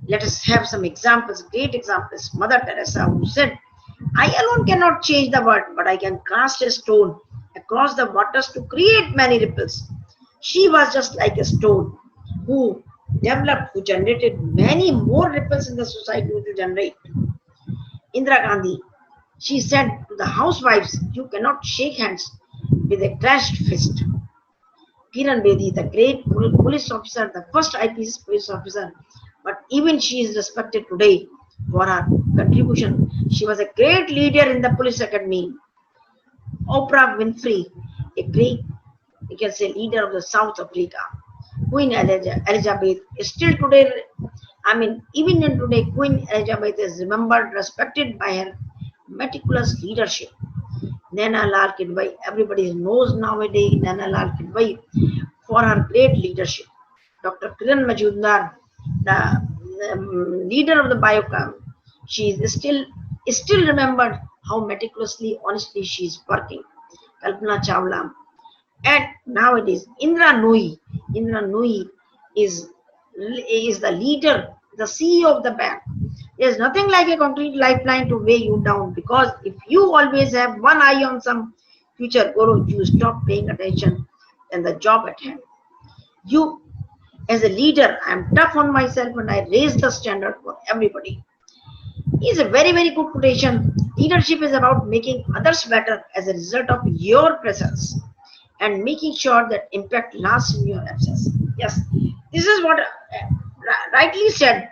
Let us have some examples, great examples. Mother Teresa, who said, I alone cannot change the world, but I can cast a stone across the waters to create many ripples. She was just like a stone who developed, who generated many more ripples in the society to generate. Indira Gandhi, she said to the housewives, you cannot shake hands with a clenched fist. Kiran Bedi, the great police officer, the first IPS police officer, but even she is respected today for her contribution. She was a great leader in the police academy. Oprah Winfrey, a great, you can say, leader of the South Africa. Queen Elizabeth. Still today, I mean, even in today, Queen Elizabeth is remembered, respected by her meticulous leadership. Nana Lal Kidwai, everybody knows nowadays Nana Lal Kidwai for her great leadership. Dr. Kiran Majumdar, the leader of the Biocom, she is still remembered how meticulously, honestly she is working. Kalpana Chawla, and nowadays Indra Nui is the leader, the CEO of the bank. There's nothing like a concrete lifeline to weigh you down, because if you always have one eye on some future guru, you stop paying attention and the job at hand. You, as a leader, I'm tough on myself and I raise the standard for everybody. It's a very good quotation. Leadership is about making others better as a result of your presence and making sure that impact lasts in your absence. Yes, this is what rightly said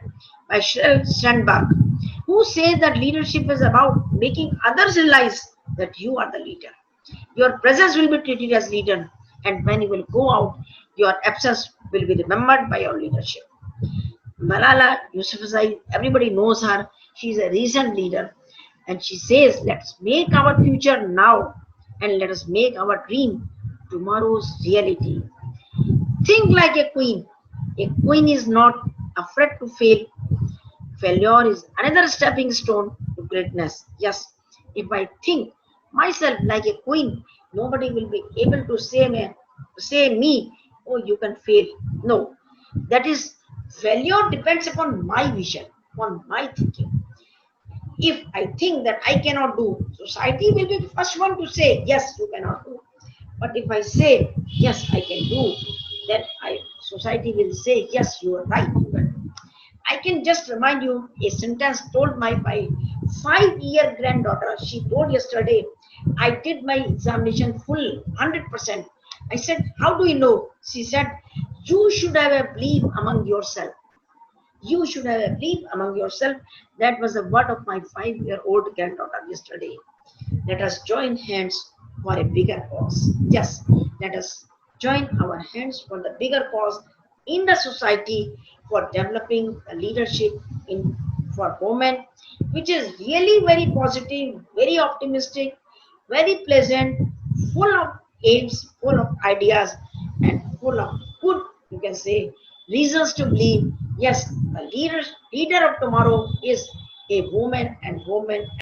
by Sheryl Sandberg, who says that leadership is about making others realize that you are the leader. Your presence will be treated as leader, and when you will go out, your absence will be remembered by your leadership. Malala Yousafzai, everybody knows her. She is a recent leader, and she says, "Let's make our future now, and let us make our dream tomorrow's reality." Think like a queen. A queen is not afraid to fail. Failure is another stepping stone to greatness. Yes, if I think myself like a queen, nobody will be able to say me, oh, you can fail. No, that is, failure depends upon my vision, on my thinking. If I think that I cannot do, society will be the first one to say, yes, you cannot do. But if I say, yes, I can do, then society will say, yes, you are right. I can just remind you a sentence told my 5-year granddaughter. She told yesterday, I did my examination full 100%. I said, how do you know? She said, you should have a belief among yourself. You should have a belief among yourself. That was the word of my 5-year-old granddaughter yesterday. Let us join hands for a bigger cause. Yes, let us join our hands for the bigger cause in the society, for developing the leadership in for women, which is really very positive, very optimistic, very pleasant, full of aims, full of ideas, and full of good, you can say, reasons to believe. Yes, the leader of tomorrow is a woman, and woman